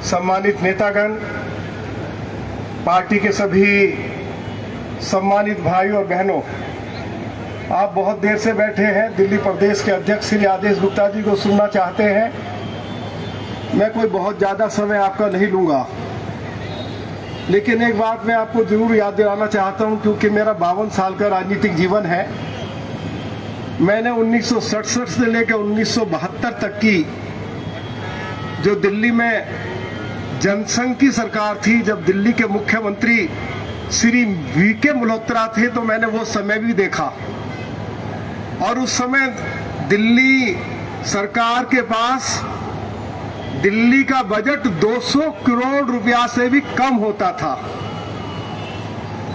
सम्मानित नेतागण, पार्टी के सभी सम्मानित भाइयों और बहनों, आप बहुत देर से बैठे हैं। दिल्ली प्रदेश के अध्यक्ष श्री आदेश गुप्ता जी को सुनना चाहते हैं। मैं कोई बहुत ज़्यादा समय आपका नहीं लूँगा, लेकिन एक बात मैं आपको जरूर याद दिलाना चाहता हूँ, क्योंकि मेरा 52 साल का राजनीतिक जीवन है। मैंने 1967 से लेकर 1972 तक की जो दिल्ली में जनसंघ की सरकार थी, जब दिल्ली के मुख्यमंत्री श्री वीके मल्होत्रा थे, तो मैंने वो समय भी देखा। और उस समय दिल्ली सरकार के पास दिल्ली का बजट 200 करोड़ रुपया से भी कम होता था।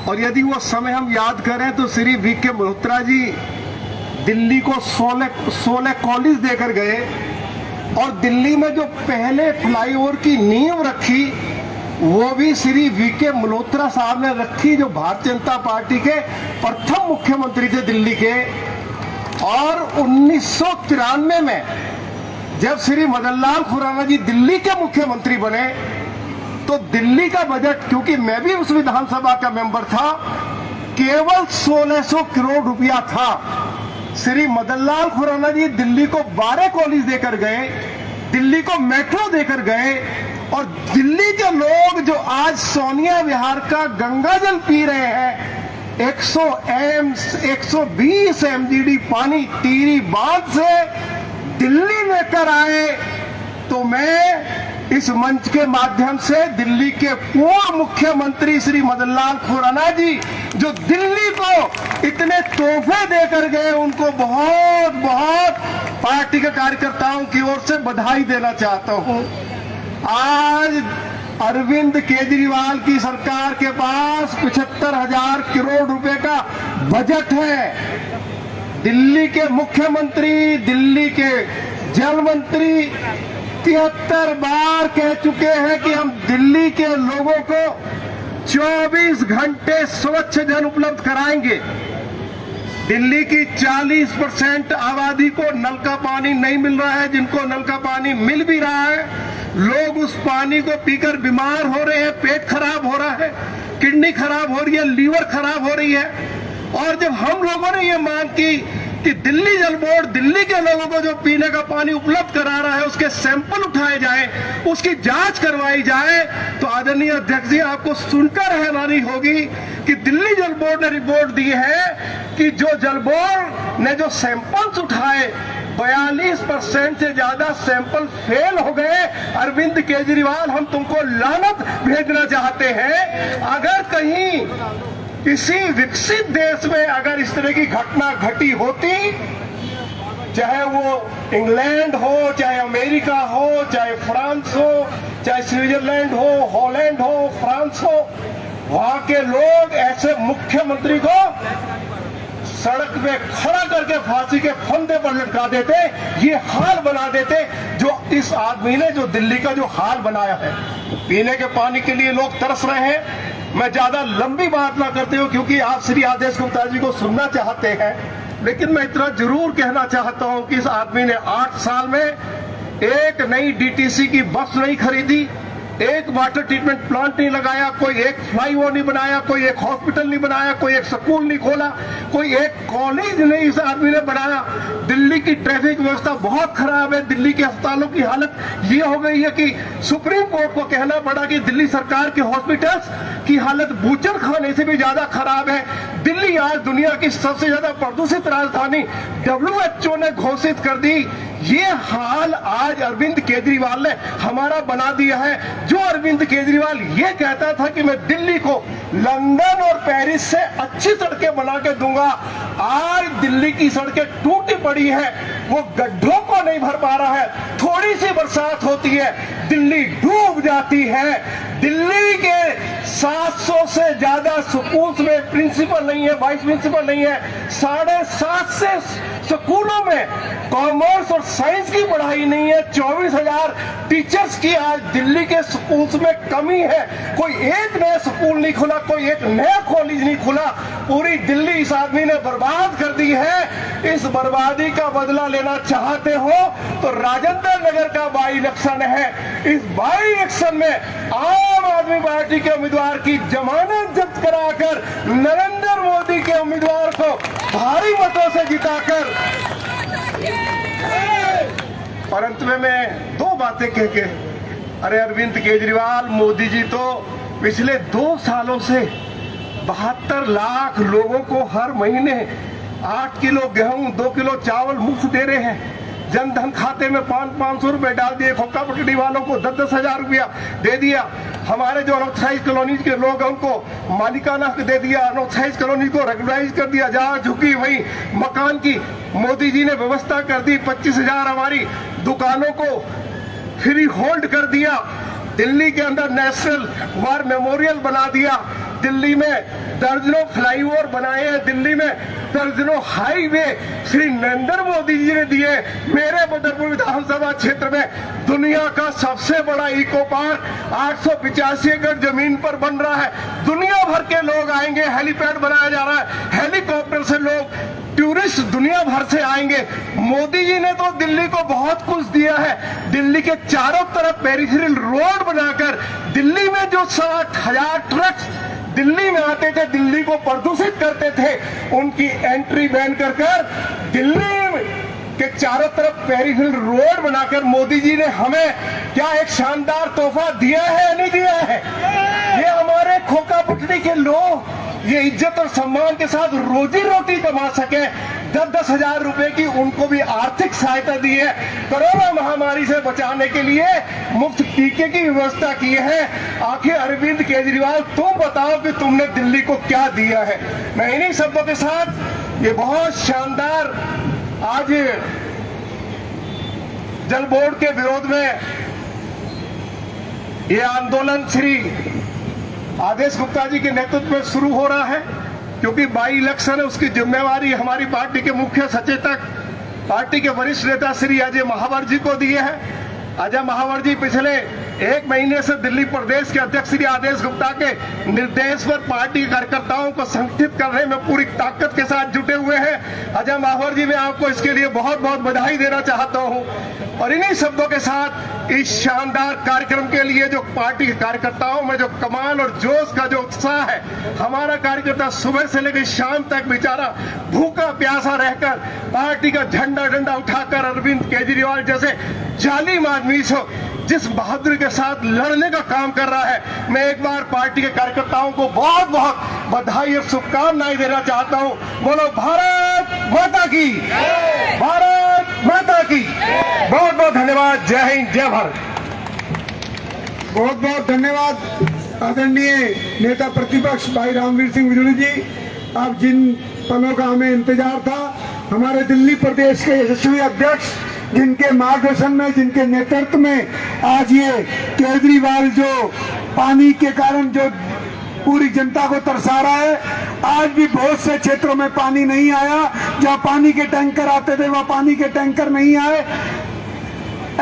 और यदि वो समय हम याद करें तो श्री वीके मल्होत्रा जी दिल्ली को 16 कॉलेज देकर गए, और दिल्ली में जो पहले फ्लाईओवर की नींव रखी वो भी श्री वीके मल्होत्रा साहब ने रखी, जो भारतीय जनता पार्टी के प्रथम मुख्यमंत्री थे दिल्ली के। और 1993 में जब श्री मदन लाल खुराना जी दिल्ली के मुख्यमंत्री बने, तो दिल्ली का बजट, क्योंकि मैं भी उस विधानसभा का मेंबर था, केवल 1600 करोड़ रुपया था। श्री मदन लाल खुराना जी दिल्ली को 12 कॉलेज देकर गए, दिल्ली को मेट्रो देकर गए, और दिल्ली के लोग जो आज सोनिया विहार का गंगा जल पी रहे हैं, 120 MGD पानी टिहरी बांध से दिल्ली लेकर आए। तो मैं इस मंच के माध्यम से दिल्ली के पूर्व मुख्यमंत्री श्री मदन लाल खुराना जी, जो दिल्ली को इतने तोहफे देकर गए, उनको बहुत बहुत पार्टी के कार्यकर्ताओं की ओर से बधाई देना चाहता हूं। आज अरविंद केजरीवाल की सरकार के पास 75,000 करोड़ रुपए का बजट है। दिल्ली के मुख्यमंत्री, दिल्ली के जल मंत्री 73 बार कह चुके हैं कि हम दिल्ली के लोगों को 24 घंटे स्वच्छ जल उपलब्ध कराएंगे। दिल्ली की 40% आबादी को नल का पानी नहीं मिल रहा है। जिनको नल का पानी मिल भी रहा है, लोग उस पानी को पीकर बीमार हो रहे हैं, पेट खराब हो रहा है, किडनी खराब हो रही है, लीवर खराब हो रही है। और जब हम लोगों ने ये मांग की कि दिल्ली जल बोर्ड दिल्ली के लोगों को जो पीने का पानी उपलब्ध करा रहा है, उसके सैंपल उठाए जाए, उसकी जांच करवाई जाए, तो आदरणीय अध्यक्ष जी, आपको सुनकर हैरानी होगी कि दिल्ली जल बोर्ड ने रिपोर्ट दी है कि जो जल बोर्ड ने जो सैंपल्स उठाए, 42% से ज्यादा सैंपल फेल हो गए। अरविंद केजरीवाल, हम तुमको लानत भेजना चाहते हैं। अगर कहीं किसी विकसित देश में अगर इस तरह की घटना घटी होती, चाहे वो इंग्लैंड हो, चाहे अमेरिका हो, चाहे फ्रांस हो, चाहे स्विट्जरलैंड हो, हॉलैंड हो, फ्रांस हो, वहां के लोग ऐसे मुख्यमंत्री को सड़क पे खड़ा करके फांसी के फंदे पर लटका देते, ये हाल बना देते जो इस आदमी ने, जो दिल्ली का जो हाल बनाया है। पीने के पानी के लिए लोग तरस रहे हैं। मैं ज्यादा लंबी बात ना करते हो, क्योंकि आप श्री आदेश गुप्ता जी को सुनना चाहते हैं, लेकिन मैं इतना जरूर कहना चाहता हूं कि इस आदमी ने 8 साल में एक नई DTC की बस नहीं खरीदी, एक वाटर ट्रीटमेंट प्लांट नहीं लगाया, कोई एक फ्लाईओवर नहीं बनाया, कोई एक हॉस्पिटल नहीं बनाया, कोई एक स्कूल नहीं खोला, कोई एक कॉलेज नहीं इस आदमी ने बनाया। दिल्ली की ट्रैफिक व्यवस्था बहुत खराब है। दिल्ली के अस्पतालों की हालत ये हो गई है कि सुप्रीम कोर्ट को कहना पड़ा कि दिल्ली सरकार के हॉस्पिटल्स की हालत बूचड़ खाने से भी ज्यादा खराब है। दिल्ली आज दुनिया की सबसे ज्यादा प्रदूषित राजधानी WHO ने घोषित कर दी। ये हाल आज अरविंद केजरीवाल ने हमारा बना दिया है। जो अरविंद केजरीवाल ये कहता था कि मैं दिल्ली को लंदन और पेरिस से अच्छी सड़कें बना के दूंगा, आज दिल्ली की सड़कें टूटी पड़ी है, वो गड्ढों को नहीं भर पा रहा है। थोड़ी सी बरसात होती है, दिल्ली डूब जाती है। दिल्ली के 700 से ज्यादा स्कूल्स में प्रिंसिपल नहीं है, वाइस प्रिंसिपल नहीं है। 750 से स्कूलों में कॉमर्स और साइंस की पढ़ाई नहीं है। 24,000 टीचर्स की आज दिल्ली के स्कूल्स में कमी है। कोई एक नया स्कूल नहीं खुला, कोई एक नया कॉलेज नहीं खुला। पूरी दिल्ली इस आदमी ने बर्बाद कर दी है। इस बर्बादी का बदला लेना चाहते हो तो राजेंद्र नगर का बाई इलेक्शन है। इस बाई इलेक्शन में आम आदमी पार्टी के उम्मीदवार की जमानत जब्त कराकर नरेंद्र मोदी के उम्मीदवार को भारी मतों से जिताकर, और अंत में मैं दो बातें कह के, अरे अरविंद केजरीवाल, मोदी जी तो पिछले 2 सालों से 72 लाख लोगों को हर महीने 8 किलो गेहूं, 2 किलो चावल मुफ्त दे रहे हैं। जनधन खाते में 500 रुपए डाल दिए। खोखा पटड़ी वालों को 10-10 हजार रुपया दे दिया। हमारे जो अनऑथराइज कॉलोनीज के लोग हैं उनको मालिकाना हक दे दिया। अनऑथराइज कॉलोनी को रेगुलराइज कर दिया। जहां झुकी वहीं मकान की मोदी जी ने व्यवस्था कर दी। 25,000 हमारी दुकानों को फ्री होल्ड कर दिया। दिल्ली के अंदर नेशनल वार मेमोरियल बना दिया। दिल्ली में दर्जनों फ्लाईओवर बनाए हैं। दिल्ली में दर्जनों हाईवे श्री नरेंद्र मोदी जी ने दिए। मेरे बदरपुर विधानसभा क्षेत्र में दुनिया का सबसे बड़ा इको पार्क 885 एकड़ जमीन पर बन रहा है। दुनिया भर के लोग आएंगे। हेलीपैड बनाया जा रहा है। हेलीकॉप्टर से लोग, टूरिस्ट दुनिया भर से आएंगे। मोदी जी ने तो दिल्ली को बहुत कुछ दिया है। दिल्ली के चारों तरफ पेरिफेरल रोड बनाकर दिल्ली में जो 60,000 ट्रक्स दिल्ली में आते थे, दिल्ली को प्रदूषित करते थे, उनकी एंट्री बैन कर दिल्ली के चारों तरफ पेरिफेरल रोड बनाकर मोदी जी ने हमें क्या एक शानदार तोहफा दिया है या नहीं दिया है। ये हमारे खोखा पटड़ी के लोग ये इज्जत और सम्मान के साथ रोजी रोटी कमा सके, 10-10 हजार रुपए की उनको भी आर्थिक सहायता दी है। कोरोना महामारी से बचाने के लिए मुफ्त टीके की व्यवस्था की है। आखिर अरविंद केजरीवाल, तुम बताओ कि तुमने दिल्ली को क्या दिया है। मैं इन्हीं शब्दों के साथ ये बहुत शानदार आज जल बोर्ड के विरोध में ये आंदोलन श्री आदेश गुप्ता जी के नेतृत्व में शुरू हो रहा है, क्योंकि बाई इलेक्शन है, उसकी जिम्मेवारी हमारी पार्टी के मुख्य सचेतक, पार्टी के वरिष्ठ नेता श्री अजय महावर जी को दिए हैं। अजय महावर जी पिछले 1 महीने से दिल्ली प्रदेश के अध्यक्ष श्री आदेश गुप्ता के निर्देश पर पार्टी कार्यकर्ताओं को संगठित करने में पूरी ताकत के साथ जुटे हुए हैं। अजय महावर जी, मैं आपको इसके लिए बहुत बहुत बधाई देना चाहता हूं। और इन्हीं शब्दों के साथ इस शानदार कार्यक्रम के लिए जो पार्टी के कार्यकर्ताओं में जो कमाल और जोश का जो उत्साह है, हमारा कार्यकर्ता सुबह से लेकर शाम तक बेचारा भूखा प्यासा रहकर पार्टी का झंडा डंडा उठाकर अरविंद केजरीवाल जैसे जालिम आदमी से जिस बहादुरी के साथ लड़ने का काम कर रहा है, मैं एक बार पार्टी के कार्यकर्ताओं को बहुत बहुत बधाई और शुभकामनाएं देना चाहता हूं। बोलो भारत माता की, भारत माता की। बहुत बहुत धन्यवाद। जय हिंद, जय भारत। बहुत बहुत धन्यवाद आदरणीय नेता प्रतिपक्ष भाई रामवीर सिंह विजोड़ी जी। अब जिन पलों का हमें इंतजार था, हमारे दिल्ली प्रदेश के यशस्वी अध्यक्ष जिनके मार्गदर्शन में, जिनके नेतृत्व में आज ये केजरीवाल जो पानी के कारण जो पूरी जनता को तरसा रहा है, आज भी बहुत से क्षेत्रों में पानी नहीं आया। जहाँ पानी के टैंकर आते थे वहाँ पानी के टैंकर नहीं आए।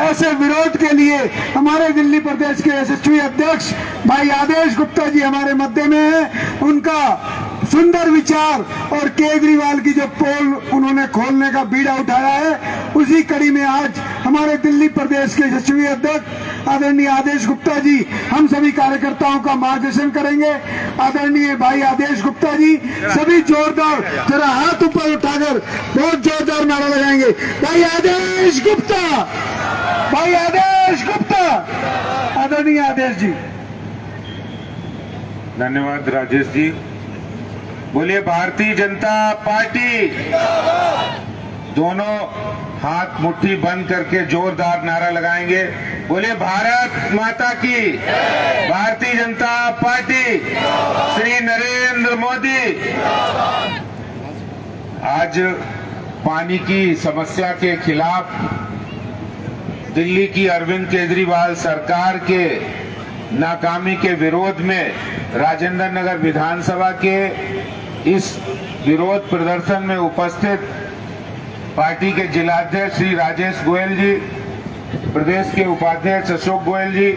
ऐसे विरोध के लिए हमारे दिल्ली प्रदेश के यशस्वी अध्यक्ष भाई आदेश गुप्ता जी हमारे मध्य में है। उनका सुंदर विचार और केजरीवाल की जो पोल उन्होंने खोलने का बीड़ा उठाया है, उसी कड़ी में आज हमारे दिल्ली प्रदेश के यशस्वी अध्यक्ष आदरणीय आदेश गुप्ता जी हम सभी कार्यकर्ताओं का मार्गदर्शन करेंगे। आदरणीय भाई आदेश गुप्ता जी सभी जोरदार जरा हाथ ऊपर उठाकर बहुत जोरदार नारा लगाएंगे। भाई आदेश गुप्ता, भाई आदेश गुप्ता। आदरणीय आदेश जी। धन्यवाद राजेश जी। बोलिए भारतीय जनता पार्टी। दोनों हाथ मुट्ठी बंद करके जोरदार नारा लगाएंगे। बोलिए भारत माता की, भारतीय जनता पार्टी, श्री नरेंद्र मोदी। आज पानी की समस्या के खिलाफ दिल्ली की अरविंद केजरीवाल सरकार के नाकामी के विरोध में राजेंद्र नगर विधानसभा के इस विरोध प्रदर्शन में उपस्थित पार्टी के जिलाध्यक्ष श्री राजेश गोयल जी, प्रदेश के उपाध्यक्ष अशोक गोयल जी,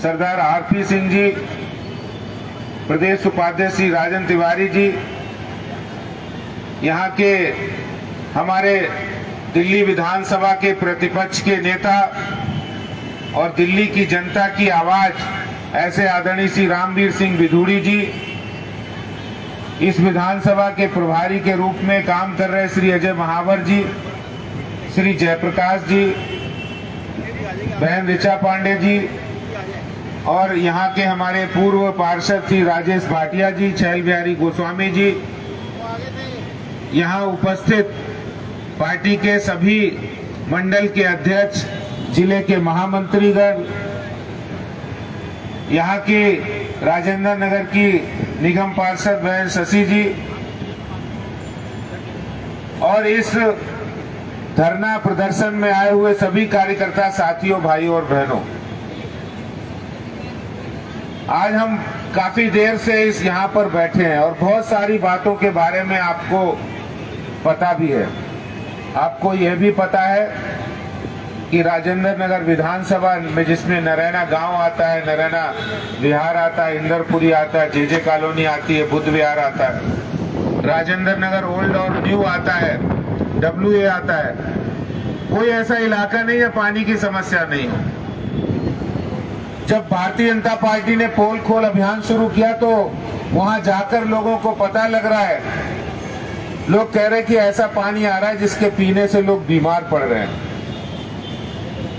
सरदार आरपी सिंह जी, प्रदेश उपाध्यक्ष श्री राजन तिवारी जी, यहाँ के हमारे दिल्ली विधानसभा के प्रतिपक्ष के नेता और दिल्ली की जनता की आवाज ऐसे आदरणीय श्री रामवीर सिंह विधूड़ी जी, इस विधानसभा के प्रभारी के रूप में काम कर रहे श्री अजय महावर जी, श्री जयप्रकाश जी, बहन ऋचा पांडे जी और यहाँ के हमारे पूर्व पार्षद श्री राजेश भाटिया जी, छैल बिहारी गोस्वामी जी, यहाँ उपस्थित पार्टी के सभी मंडल के अध्यक्ष, जिले के महामंत्रीगण, यहाँ की राजेंद्र नगर की निगम पार्षद बहन शशि जी और इस धरना प्रदर्शन में आए हुए सभी कार्यकर्ता साथियों, भाइयों और बहनों, आज हम काफी देर से इस यहाँ पर बैठे हैं और बहुत सारी बातों के बारे में आपको पता भी है। आपको यह भी पता है कि राजेंद्र नगर विधानसभा में जिसमें नरैना गांव आता है, नरैना विहार आता है, इंदरपुरी आता है, जेजे कॉलोनी आती है, बुद्ध विहार आता है, राजेंद्र नगर ओल्ड और न्यू आता है, WA आता है। कोई ऐसा इलाका नहीं है पानी की समस्या नहीं हो। जब भारतीय जनता पार्टी ने पोल खोल अभियान शुरू किया तो वहां जाकर लोगों को पता लग रहा है, लोग कह रहे हैं कि ऐसा पानी आ रहा है जिसके पीने से लोग बीमार पड़ रहे हैं।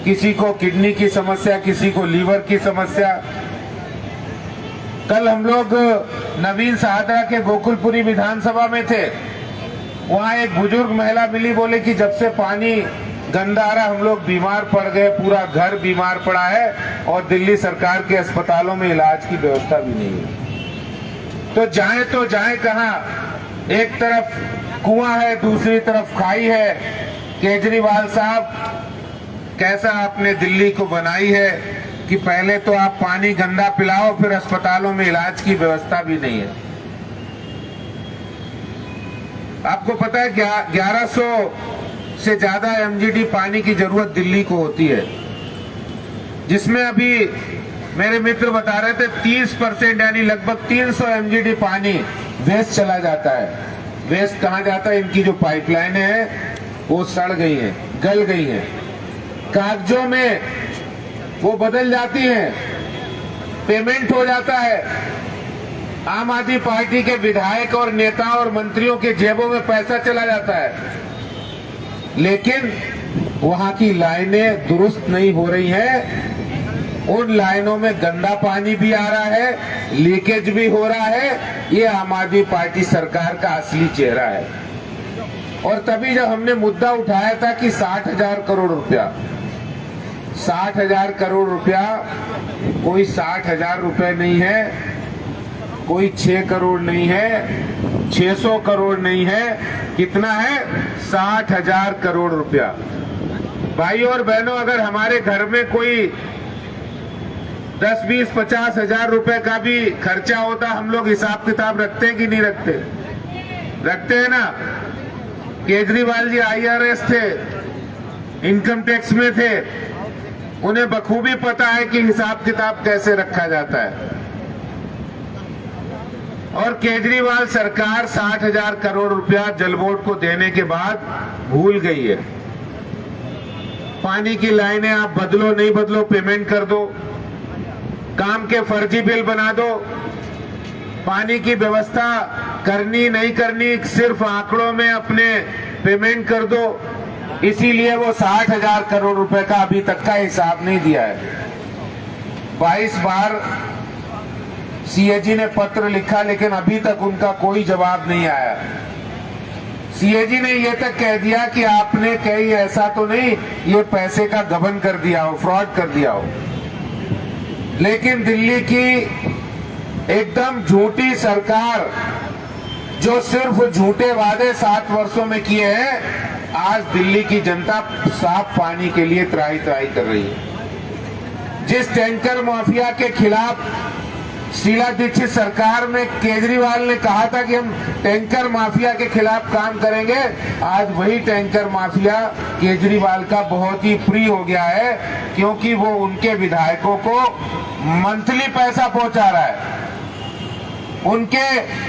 किसी को किडनी की समस्या, किसी को लीवर की समस्या। कल हम लोग नवीन साहदरा के गोकुलपुरी विधानसभा में थे, वहां एक बुजुर्ग महिला मिली, बोले कि जब से पानी गंदा आ रहा हम लोग बीमार पड़ गए, पूरा घर बीमार पड़ा है और दिल्ली सरकार के अस्पतालों में इलाज की व्यवस्था भी नहीं है। तो जाए कहां? एक तरफ कुआं है, दूसरी तरफ खाई है। केजरीवाल साहब, कैसा आपने दिल्ली को बनाई है कि पहले तो आप पानी गंदा पिलाओ, फिर अस्पतालों में इलाज की व्यवस्था भी नहीं है। आपको पता है 1100 से ज्यादा MGD पानी की जरूरत दिल्ली को होती है, जिसमें अभी मेरे मित्र बता रहे थे 30% यानी लगभग 300 MGD पानी वेस्ट चला जाता है। वेस्ट कहाँ जाता है? इनकी जो पाइपलाइनें हैं वो सड़ गई हैं, गल गई हैं, कागजों में वो बदल जाती हैं, पेमेंट हो जाता है। आम आदमी पार्टी के विधायक और नेता और मंत्रियों के जेबों में पैसा चला जाता है, लेकिन वहां की लाइनें दुरुस्त नहीं हो रही हैं। उन लाइनों में गंदा पानी भी आ रहा है, लीकेज भी हो रहा है। ये आम आदमी पार्टी सरकार का असली चेहरा है। और तभी जब हमने मुद्दा उठाया था कि 60,000 करोड़ रुपया, 60,000 करोड़ रुपया कोई 60,000 रुपए नहीं है, कोई 6 करोड़ नहीं है, 600 करोड़ नहीं है, कितना है? 60,000 करोड़ रुपया। भाइयों और बहनों, अगर हमारे घर में कोई 10, 20, 50 हजार रुपए का भी खर्चा होता, हम लोग हिसाब किताब रखते हैं कि नहीं रखते? रखते हैं ना। केजरीवाल जी IRS थे, इनकम टैक्स में थे, उन्हें बखूबी पता है कि हिसाब किताब कैसे रखा जाता है। और केजरीवाल सरकार 60,000 करोड़ रुपया जल बोर्ड को देने के बाद भूल गई है। पानी की लाइनें आप बदलो नहीं बदलो, पेमेंट कर दो, काम के फर्जी बिल बना दो, पानी की व्यवस्था करनी नहीं करनी सिर्फ आंकड़ों में अपने पेमेंट कर दो। इसीलिए वो 60,000 करोड़ रुपए का अभी तक का हिसाब नहीं दिया है। 22 बार CAG ने पत्र लिखा, लेकिन अभी तक उनका कोई जवाब नहीं आया। CAG ने ये तक कह दिया कि आपने कहीं ऐसा तो नहीं ये पैसे का गबन कर दिया हो, फ्रॉड कर दिया हो। लेकिन दिल्ली की एकदम झूठी सरकार, जो सिर्फ झूठे वादे 7 वर्षों में किए हैं, आज दिल्ली की जनता साफ पानी के लिए त्राही त्राही कर रही है। जिस टैंकर माफिया के खिलाफ शीला दीक्षित सरकार में केजरीवाल ने कहा था कि हम टैंकर माफिया के खिलाफ काम करेंगे, आज वही टैंकर माफिया केजरीवाल का बहुत ही प्रिय हो गया है, क्योंकि वो उनके विधायकों को मंथली पैसा पहुंचा रहा है। उनके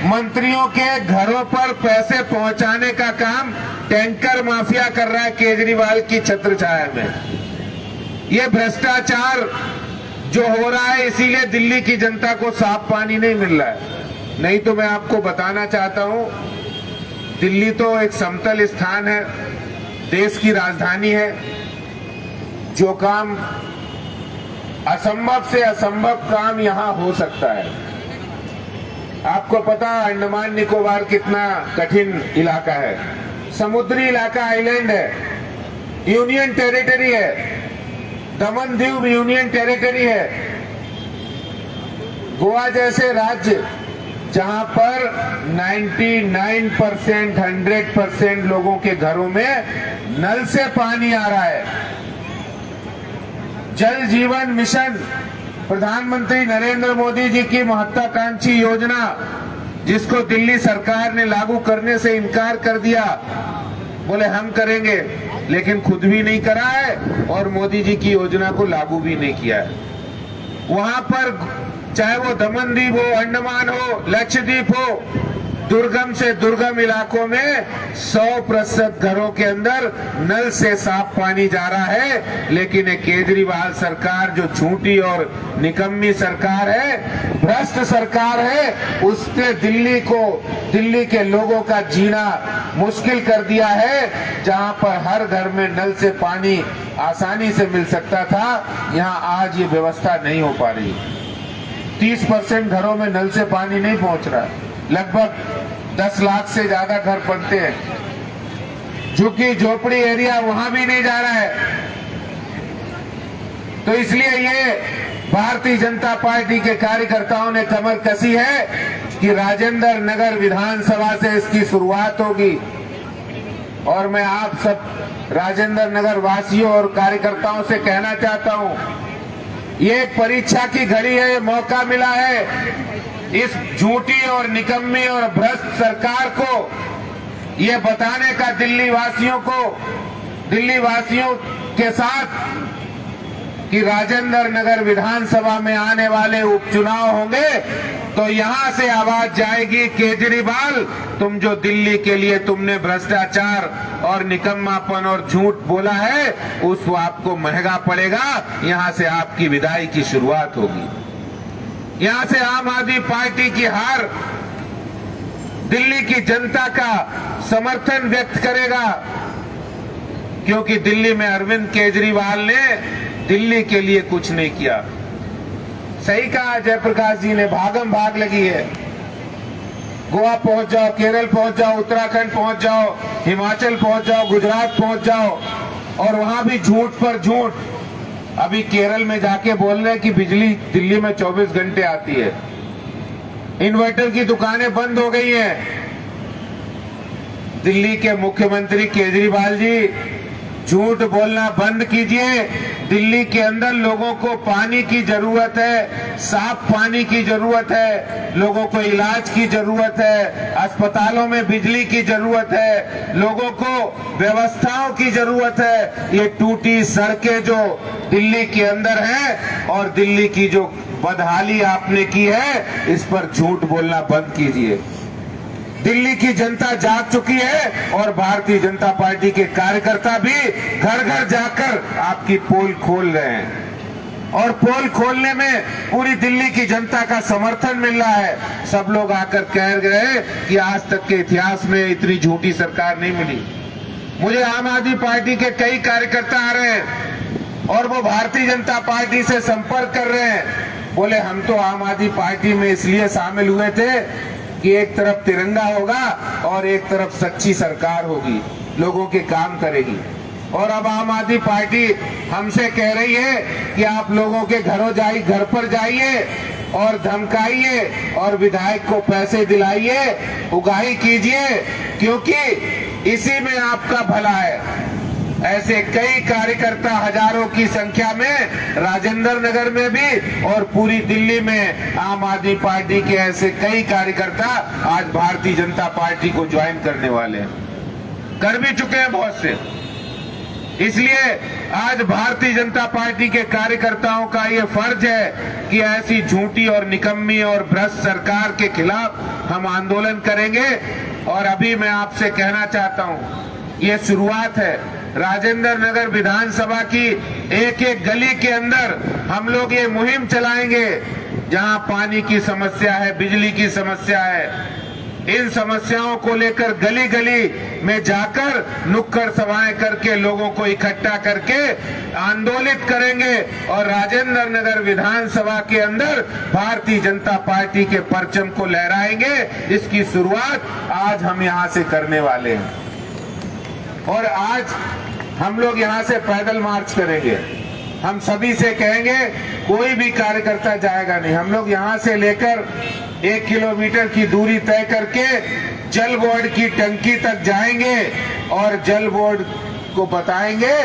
मंत्रियों के घरों पर पैसे पहुंचाने का काम टैंकर माफिया कर रहा है केजरीवाल की छत्रछाया में। ये भ्रष्टाचार जो हो रहा है, इसीलिए दिल्ली की जनता को साफ पानी नहीं मिल रहा है। नहीं तो मैं आपको बताना चाहता हूं, दिल्ली तो एक समतल स्थान है, देश की राजधानी है। जो काम असंभव से असंभव काम यहां हो सकता है। आपको पता अंडमान निकोबार कितना कठिन इलाका है, समुद्री इलाका, आइलैंड है, यूनियन टेरिटरी है। दमन दीव यूनियन टेरिटरी है। गोवा जैसे राज्य जहां पर 99% 100% लोगों के घरों में नल से पानी आ रहा है। जल जीवन मिशन प्रधानमंत्री नरेंद्र मोदी जी की महत्वाकांक्षी योजना, जिसको दिल्ली सरकार ने लागू करने से इनकार कर दिया, बोले हम करेंगे, लेकिन खुद भी नहीं करा है और मोदी जी की योजना को लागू भी नहीं किया है। वहां पर चाहे वो दमन दीव हो, अंडमान हो, लक्षद्वीप हो, दुर्गम से दुर्गम इलाकों में 100% घरों के अंदर नल से साफ पानी जा रहा है। लेकिन एक केजरीवाल सरकार जो झूठी और निकम्मी सरकार है, भ्रष्ट सरकार है, उसने दिल्ली के लोगों का जीना मुश्किल कर दिया है। जहां पर हर घर में नल से पानी आसानी से मिल सकता था, यहां आज ये व्यवस्था नहीं हो पा रही। 30% घरों में नल से पानी नहीं पहुंच रहा। लगभग 10 लाख से ज्यादा घर बनते हैं, झुग्गी झोपड़ी एरिया वहां भी नहीं जा रहा है। तो इसलिए ये भारतीय जनता पार्टी के कार्यकर्ताओं ने कमर कसी है कि राजेंद्र नगर विधानसभा से इसकी शुरुआत होगी। और मैं आप सब राजेंद्र नगर वासियों और कार्यकर्ताओं से कहना चाहता हूं, ये परीक्षा की घड़ी है, मौका मिला है इस झूठी और निकम्मी और भ्रष्ट सरकार को ये बताने का दिल्ली वासियों के साथ कि राजेंद्र नगर विधानसभा में आने वाले उपचुनाव होंगे तो यहां से आवाज जाएगी, केजरीवाल तुम जो दिल्ली के लिए तुमने भ्रष्टाचार और निकम्मापन और झूठ बोला है, उसको आपको महंगा पड़ेगा। यहां से आपकी विदाई की शुरुआत होगी। यहां से आम आदमी पार्टी की हार दिल्ली की जनता का समर्थन व्यक्त करेगा, क्योंकि दिल्ली में अरविंद केजरीवाल ने दिल्ली के लिए कुछ नहीं किया। सही कहा जयप्रकाश जी ने, भागम भाग लगी है। गोवा पहुंच जाओ, केरल पहुंच जाओ, उत्तराखंड पहुंच जाओ, हिमाचल पहुंच जाओ, गुजरात पहुंच जाओ, और वहां भी झूठ पर झूठ। अभी केरल में जाके बोल रहे हैं कि बिजली दिल्ली में 24 घंटे आती है, इन्वर्टर की दुकानें बंद हो गई हैं। दिल्ली के मुख्यमंत्री केजरीवाल जी, झूठ बोलना बंद कीजिए। दिल्ली के अंदर लोगों को पानी की जरूरत है, साफ पानी की जरूरत है, लोगों को इलाज की जरूरत है, अस्पतालों में बिजली की जरूरत है, लोगों को व्यवस्थाओं की जरूरत है। ये टूटी सड़कें जो दिल्ली के अंदर हैं और दिल्ली की जो बदहाली आपने की है, इस पर झूठ बोलना बंद कीजिए। दिल्ली की जनता जाग चुकी है और भारतीय जनता पार्टी के कार्यकर्ता भी घर घर जाकर आपकी पोल खोल रहे हैं, और पोल खोलने में पूरी दिल्ली की जनता का समर्थन मिल रहा है। सब लोग आकर कह गए कि आज तक के इतिहास में इतनी झूठी सरकार नहीं मिली। मुझे आम आदमी पार्टी के कई कार्यकर्ता आ रहे हैं और वो भारतीय जनता पार्टी से संपर्क कर रहे हैं, बोले हम तो आम आदमी पार्टी में इसलिए शामिल हुए थे कि एक तरफ तिरंगा होगा और एक तरफ सच्ची सरकार होगी, लोगों के काम करेगी। और अब आम आदमी पार्टी हमसे कह रही है कि आप लोगों के घर पर जाइए और धमकाइए और विधायक को पैसे दिलाइए, उगाही कीजिए, क्योंकि इसी में आपका भला है। ऐसे कई कार्यकर्ता हजारों की संख्या में राजेंद्र नगर में भी और पूरी दिल्ली में आम आदमी पार्टी के ऐसे कई कार्यकर्ता आज भारतीय जनता पार्टी को ज्वाइन करने वाले हैं, कर भी चुके हैं बहुत से। इसलिए आज भारतीय जनता पार्टी के कार्यकर्ताओं का ये फर्ज है कि ऐसी झूठी और निकम्मी और भ्रष्ट सरकार के खिलाफ हम आंदोलन करेंगे। और अभी मैं आपसे कहना चाहता हूं, ये शुरुआत है। राजेंद्र नगर विधानसभा की एक एक गली के अंदर हम लोग ये मुहिम चलाएंगे। जहां पानी की समस्या है, बिजली की समस्या है, इन समस्याओं को लेकर गली गली में जाकर नुक्कड़ सभाएं करके लोगों को इकट्ठा करके आंदोलित करेंगे और राजेंद्र नगर विधानसभा के अंदर भारतीय जनता पार्टी के परचम को लहराएंगे। इसकी शुरुआत आज हम यहां से करने वाले हैं और आज हम लोग यहां से पैदल मार्च करेंगे। हम सभी से कहेंगे, कोई भी कार्यकर्ता जाएगा नहीं। हम लोग यहां से लेकर 1 किलोमीटर की दूरी तय करके जल बोर्ड की टंकी तक जाएंगे और जल बोर्ड को बताएंगे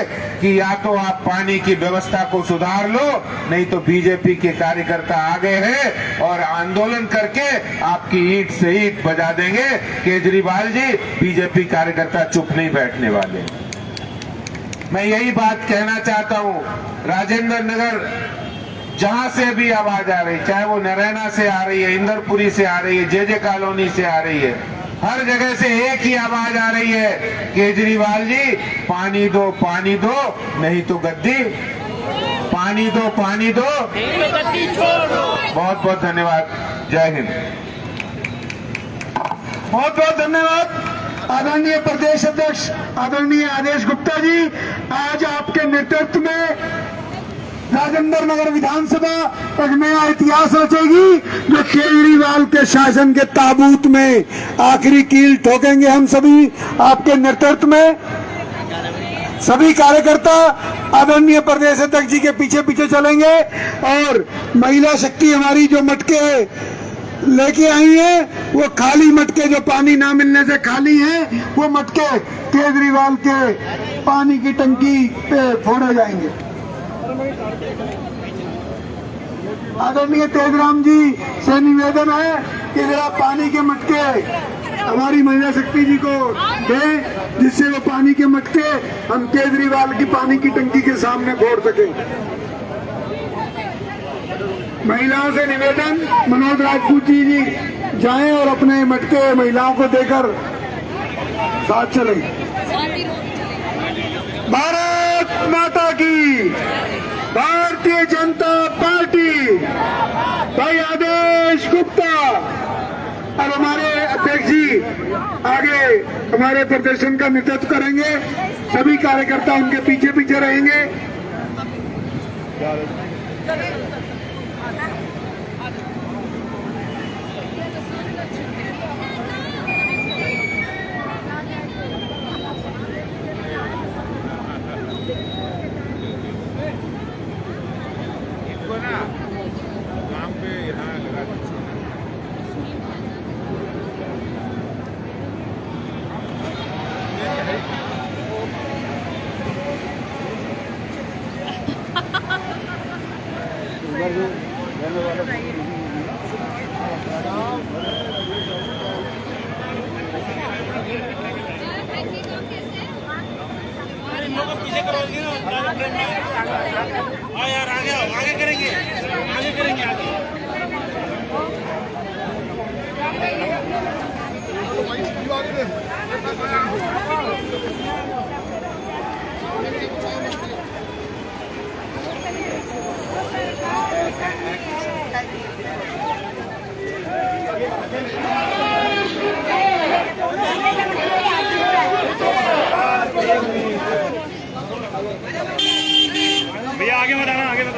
कि या तो आप पानी की व्यवस्था को सुधार लो, नहीं तो बीजेपी के कार्यकर्ता आ गए हैं और आंदोलन करके आपकी ईंट से ईंट बजा देंगे। केजरीवाल जी, बीजेपी कार्यकर्ता चुप नहीं बैठने वाले। मैं यही बात कहना चाहता हूं, राजेंद्र नगर जहां से भी आवाज आ रही, चाहे वो नरैना से आ रही है, इंदरपुरी से आ रही है, जे कॉलोनी से आ रही है, हर जगह से एक ही आवाज आ रही है, केजरीवाल जी पानी दो, नहीं तो गद्दी, पानी दो, बहुत बहुत धन्यवाद। जय हिंद। बहुत बहुत धन्यवाद आदरणीय प्रदेश अध्यक्ष आदरणीय आदेश गुप्ता जी। आज आपके नेतृत्व में राजेंद्र नगर विधानसभा एक नया इतिहास रचेगी, जो केजरीवाल के शासन के ताबूत में आखिरी कील ठोकेंगे। हम सभी आपके नेतृत्व में, सभी कार्यकर्ता आदरणीय प्रदेश अध्यक्ष जी के पीछे पीछे चलेंगे और महिला शक्ति हमारी जो मटके लेके आई है, वो खाली मटके जो पानी ना मिलने से खाली हैं, वो मटके केजरीवाल के पानी की टंकी पे फोड़े जाएंगे। आदरणीय तेजराम जी से निवेदन है कि जरा पानी के मटके हमारी महिला शक्ति जी को दें, जिससे वो पानी के मटके हम केजरीवाल की पानी की टंकी के सामने फोड़ सकें। महिलाओं से निवेदन, मनोज राजपूत जी जाएं और अपने मटके महिलाओं को देकर साथ चलें। भारत माता की, भारतीय जनता पार्टी, भाई आदेश गुप्ता। अब हमारे अध्यक्ष जी आगे हमारे प्रदर्शन का नेतृत्व करेंगे, सभी कार्यकर्ता उनके पीछे पीछे रहेंगे। यार आगे करेंगे आगे। भैया आगे बताना हेलो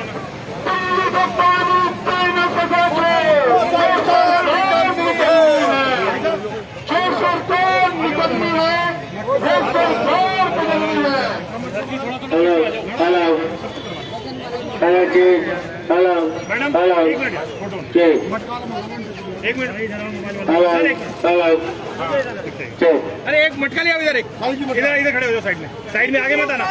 एक मिनट अरे एक मटका लिया इधर, एक इधर इधर खड़े हो जाओ, साइड में आगे मत आना।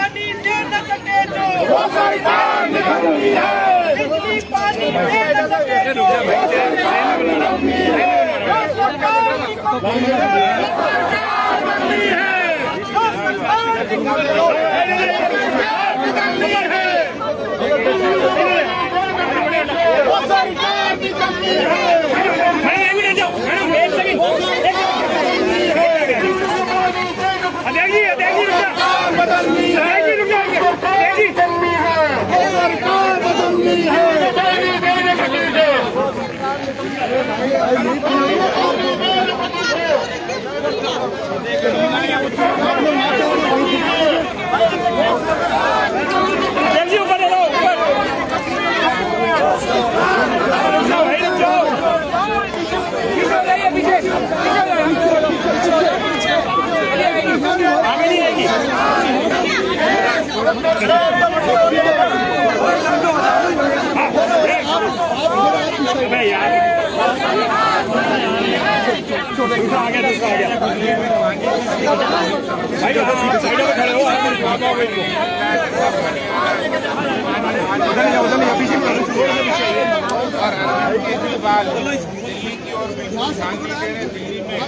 दिल्ली की ओर शांति देने, दिल्ली में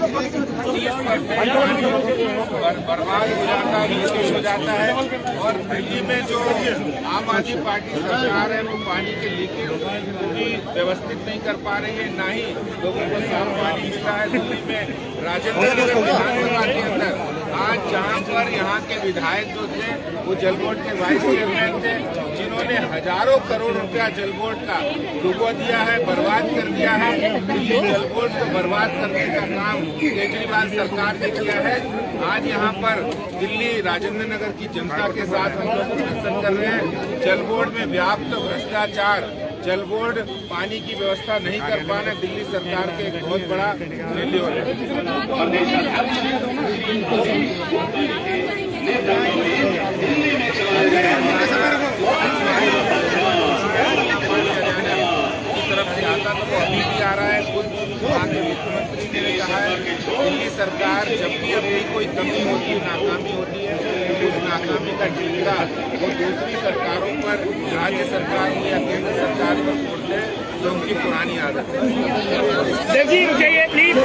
बर्बाद हो जाता है, लीकेज हो जाता है। और दिल्ली में जो आम आदमी पार्टी सरकार है वो पानी के लीकेज भी व्यवस्थित नहीं कर पा रही है, ना ही लोगों को साफ पानी मिलता है। दिल्ली में राजेंद्र नगर विधानसभा के अंदर आज जहां पर यहाँ के विधायक जो थे वो जल बोर्ड के वाइस चेयरमैन थे, जिन्होंने हजारों करोड़ रुपया जल बोर्ड का डुबो दिया है, बर्बाद कर दिया है। दिल्ली जल बोर्ड को बर्बाद करने का काम केजरीवाल सरकार ने किया है। आज यहाँ पर दिल्ली राजेंद्र नगर की जनता के साथ हम लोग प्रदर्शन कर रहे हैं। जल बोर्ड में व्याप्त भ्रष्टाचार, जल बोर्ड पानी की व्यवस्था नहीं कर पाना दिल्ली सरकार के एक बहुत बड़ा फेल्योर है। तरफ से आता तो वो अभी भी आ रहा है। खुद वहाँ के मुख्यमंत्री ने कहा है दिल्ली सरकार जब भी अपनी कोई कमी होती है, नाकामी होती है, तो उस नाकामी का ठेका वो दूसरी सरकारों पर, राज्य सरकार या केंद्र सरकार पर छोड़ते हैं, जो उनकी पुरानी आदत है। देखिए रुकिए प्लीज।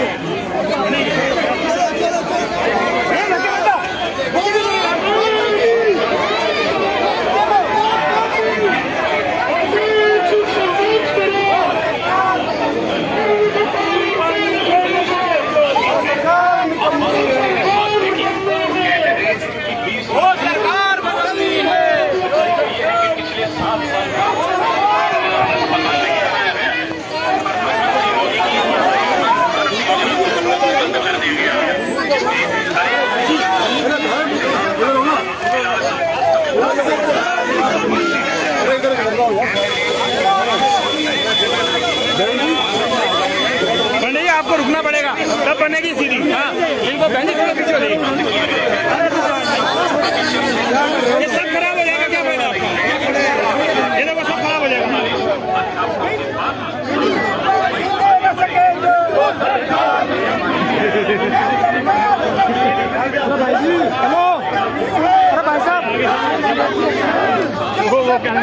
पंडित आपको रुकना पड़ेगा, तब बनेगी सीधी। हाँ, इनको पहले पीछे हो जाएगी, ये सब खराब हो जाएगा। क्या फायदा आपका, ये देखो सब खराब हो जाएगा। भाई साहब वो क्या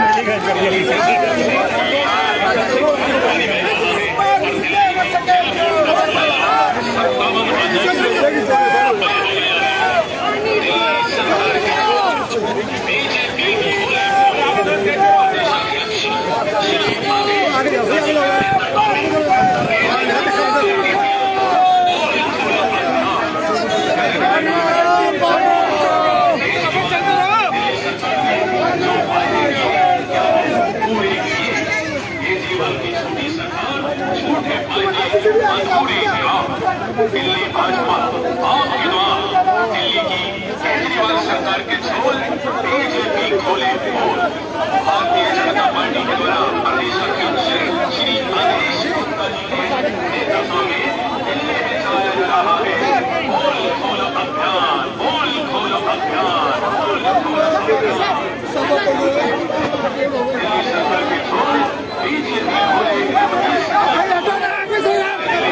दिल्ली भाजपा आपके द्वार, दिल्ली की केजरीवाल सरकार के झोल बीजेपी खोले पोल। भारतीय जनता पार्टी के द्वारा प्रदेश अध्यक्ष श्री आदेश गुप्ता जी के नेतृत्व में दिल्ली में चलाया जा रहा है पोल खोलो अभियान, पोल खोलो अभियान, पोल खोलो अभियान। दिल्ली सरकार के झोल बीजेपी खोले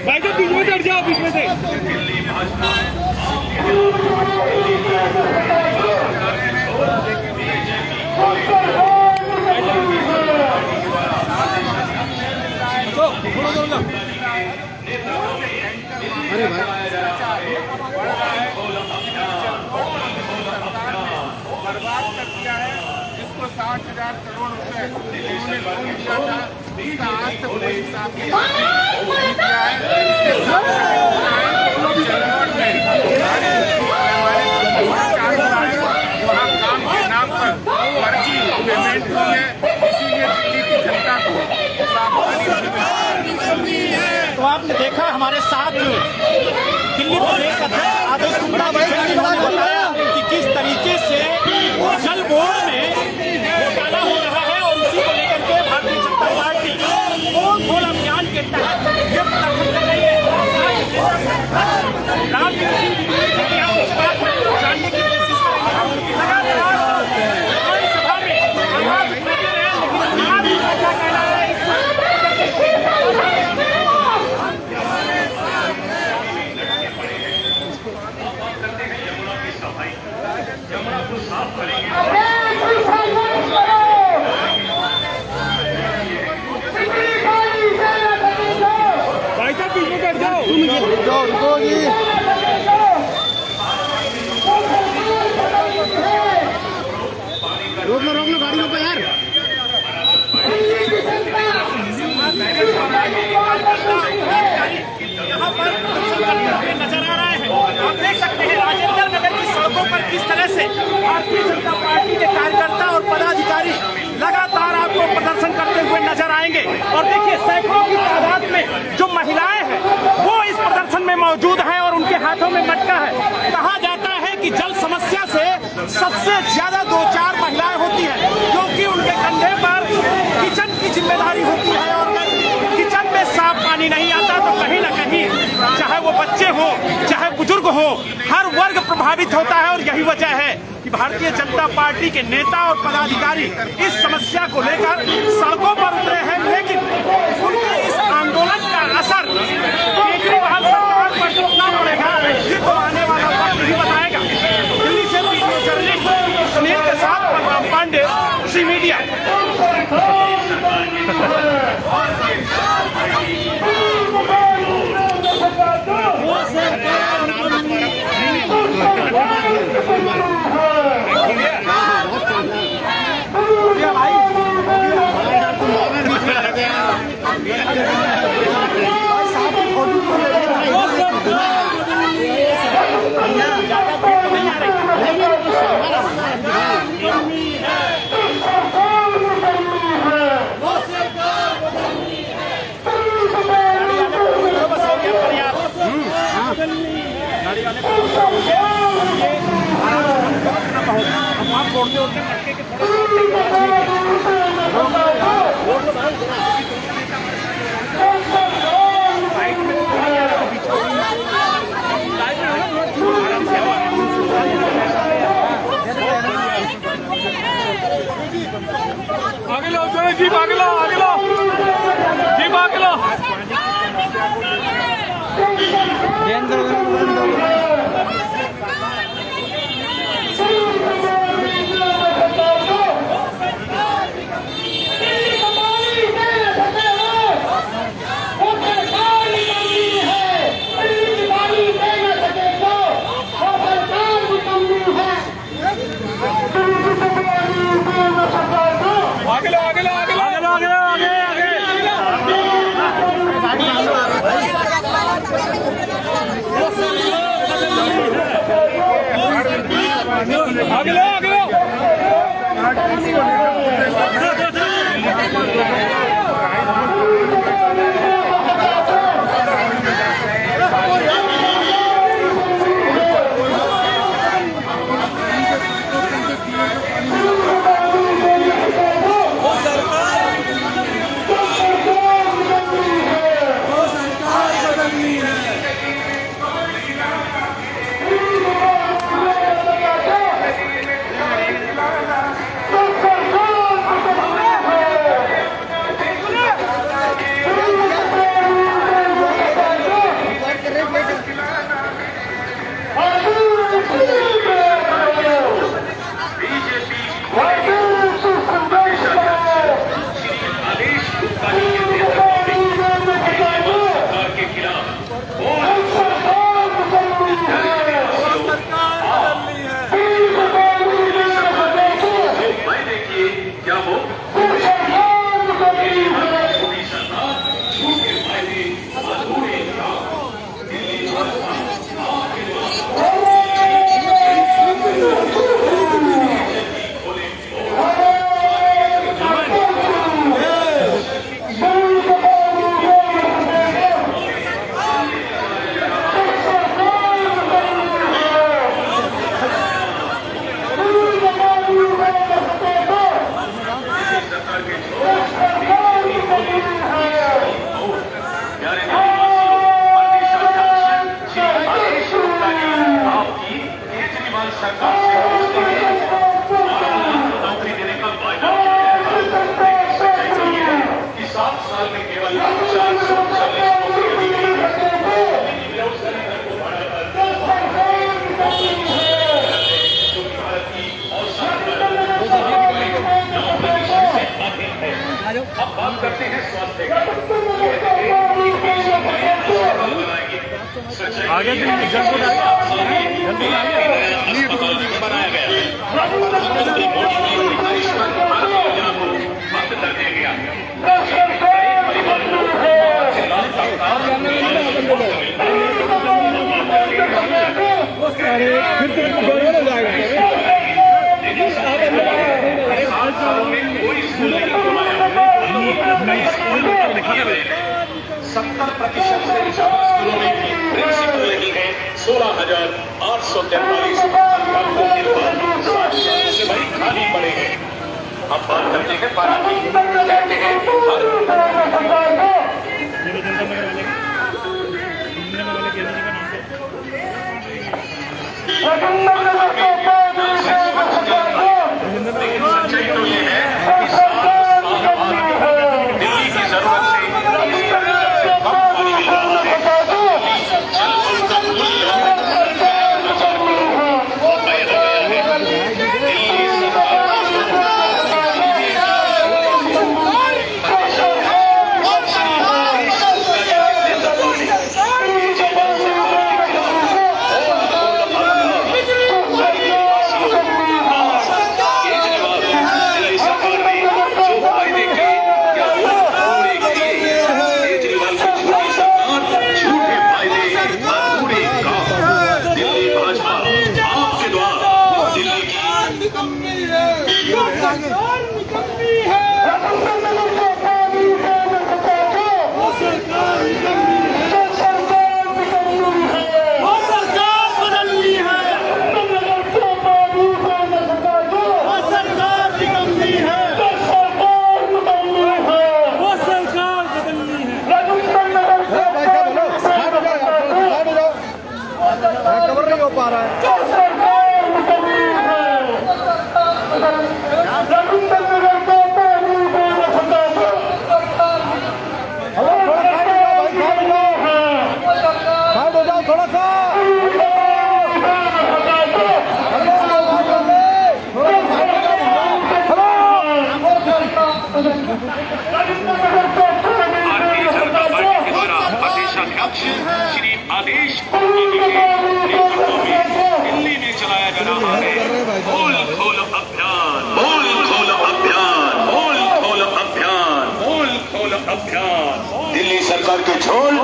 भाई तो बीच में चढ़ जाओ, बीच में से। अरे भाई बर्बाद कर दिया है, जिसको 60,000 करोड़ रुपए उन्होंने लोन दिया था, इसका आज तक कोई हिसाब किताब नहीं किया है। इसके साथ चंडीगढ़ में वहाँ काम के नाम पर फर्जी पेमेंट हुई है, इसीलिए दिल्ली की जनता को तो आपने देखा हमारे साथ दिल्ली प्रदेश अध्यक्ष आदेश गुप्ता ने बताया कि किस तरीके से जल बोर्ड में घोटाला हो रहा है और उसी को लेकर के भारतीय जनता पार्टी पोल खोल अभियान के तहत ये पता कर रही है आएंगे। और देखिए सैकड़ों की तादाद में जो महिलाएं हैं वो इस प्रदर्शन में मौजूद हैं और उनके हाथों में मटका है। कहा जाता है कि जल समस्या से सबसे ज्यादा 2-4 महिलाएं होती हैं, क्योंकि उनके कंधे पर किचन की जिम्मेदारी होती है और किचन में साफ पानी नहीं आता तो कहीं ना कहीं चाहे वो बच्चे हो चाहे बुजुर्ग हो, हर वर्ग प्रभावित होता है। और यही वजह है कि भारतीय जनता पार्टी के नेता और पदाधिकारी इस समस्या को लेकर सड़कों पर उतरे हैं, लेकिन उनके इस आंदोलन का असर केजरीवाल सरकार पर कितना पड़ेगा ये तो आने वाला वक्त ही बताएगा। दिल्ली से वीडियो जर्नलिस्ट सुनील के साथ बलराम पांडे, सी मीडिया। आगे लो जीप, आगे लो, आगे लो जीप, आगे लो। आगे लो, आगे लो। आगे बनाया गया। कई स्कूल किए गए हैं। 70% से ज्यादा स्कूलों में प्रिंसिपल नहीं है। 16,843 अध्यापकों के पद से भाई खाली पड़े हैं। अब बात करते हैं पानी की। कहते हैं लेकिन सच्चाई तो ये है कि दिल्ली की जरूरत से कम पानी मिल रहा है। जल का मूल्य भारतीय जनता पार्टी के द्वारा प्रदेशाध्यक्ष श्री आदेश नेतृत्व में दिल्ली में चलाया जा रहा है बोल खोल अभियान। बोल खोल अभियान। बोल खोल अभियान। बोल खोल अभियान। दिल्ली सरकार के झोल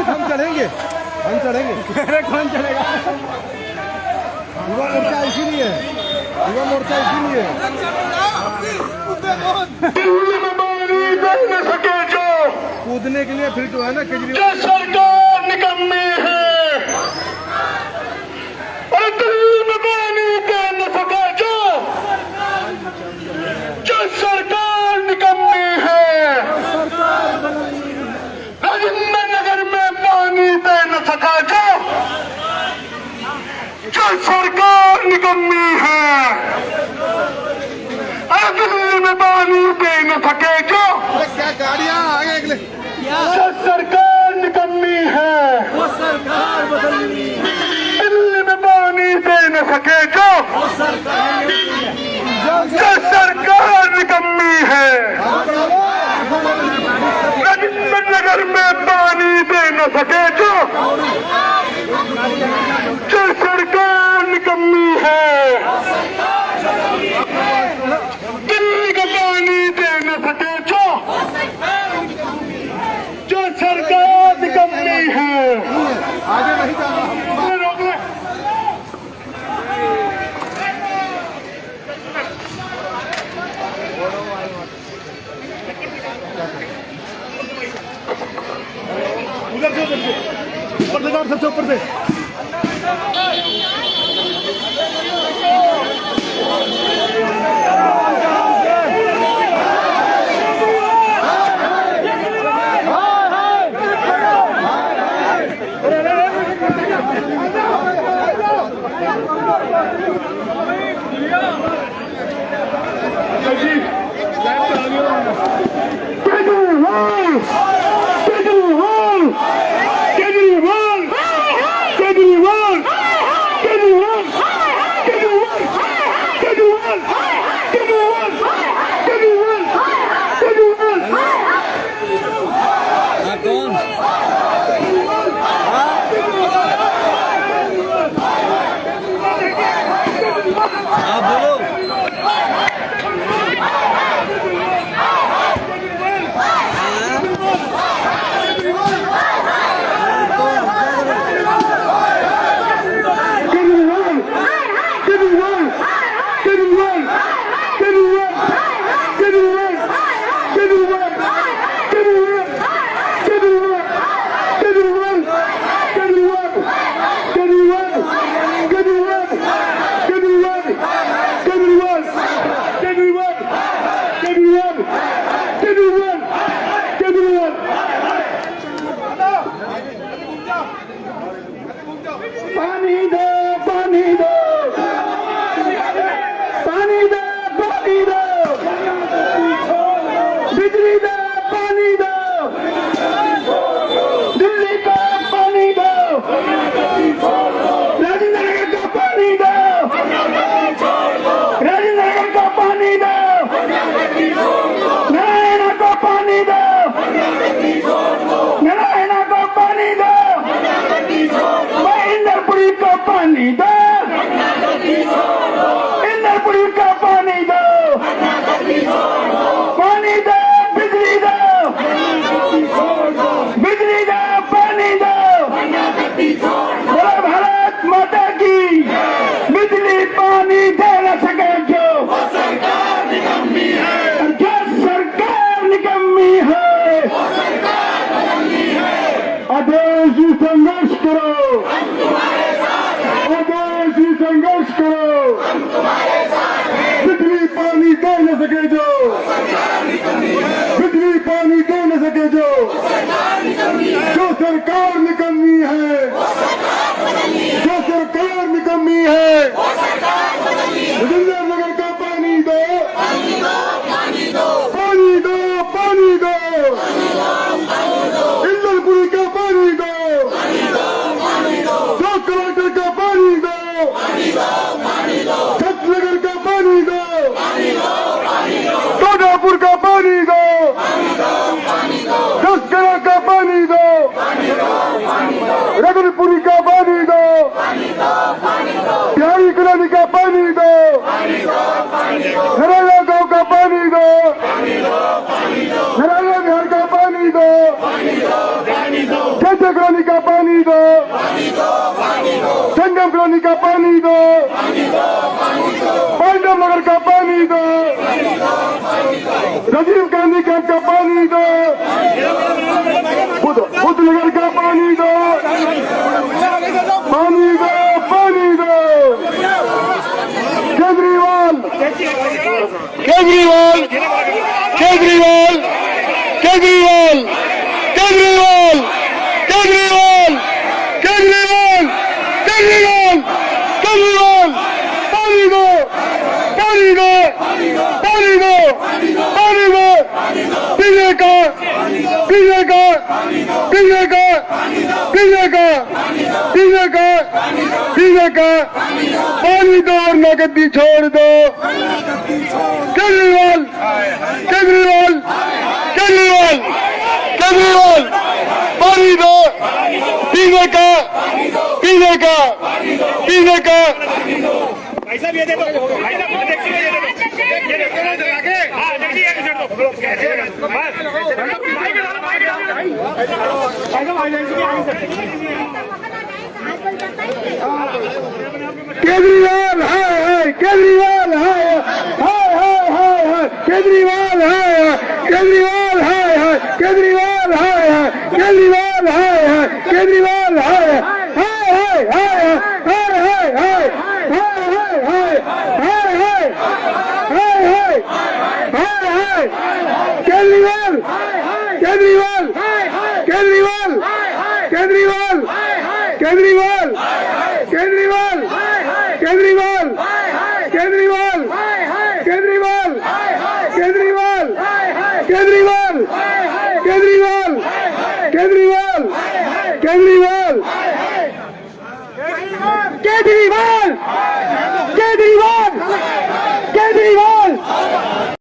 हम चढ़ेंगे कौन चढ़ेगा? युवा मोर्चा इसीलिए कूदने के लिए फिर तो है ना केजरीवाल सरकार निकम्मी है और दिल्ली में पानी दे न सके जो सरकार निकम्मी है। राजेंद्र नगर में पानी दे न सका जो सरकार निकम्मी है। अरे दिल्ली में पानी दे न सके जो क्या गाड़ियां आगे सरकार निकम्मी है। वो सरकार बदलनी दिल्ली में पानी दे न सके जो सरकार निकम्मी है। राजेंद्र नगर में पानी दे न सके जो सरकार निकम्मी है। दिल्ली का पानी दे न सके जो सरकार निकम्मी है। आगे नहीं जाना। रोक ले। उधर से सबसे ऊपर से सरकार निकम्मी है, जो सरकार निकम्मी है। राजेंद्र नगर का पानी दो, पानी दो, पानी दो, पानी दो, इंदरपुरी का पानी दो, दो कलेक्टर का पानी दो, सतनगर का पानी दो, टोडापुर का पानी दो, दसकरा का पानी दो, रगनपुरी का पानी दो, बिहारी का पानी दो, पांडव नगर का पानी दो, राजीव गांधी कैंप का पानी दो, बुद्ध नगर का पानी दो, पानी दो, पानी दो। केजरीवाल केजरीवाल केजरीवाल केजरीवाल केजरीवाल केजरीवाल केजरीवाल केजरीवाल केजरीवाल पानी दो, पानी दो, पानी दो, पानी दो। पीने का, पीने का, पीने का, पीने का, पीने का, पीने का पानी दो और नगदी छोड़ दो। केजरीवाल केजरीवाल केजरीवाल केजरीवाल पानी दो, पीने का, पीने का, पीने का। भाई साहब ये देखो, भाई साहब ये देखो, ये देखो आगे, हाँ जल्दी आगे छोड़ दो, केजरीवाल है, केजरीवाल है, केजरीवाल है, केजरीवाल है, केजरीवाल है, केजरीवाल है, केजरीवाल है, केजरीवाल केजरीवाल केजरीवाल केजरीवाल केजरीवाल केजरीवाल केजरीवाल केजरीवाल केजरीवाल केजरीवाल केजरीवाल केजरीवाल केजरीवाल केजरीवाल केजरीवाल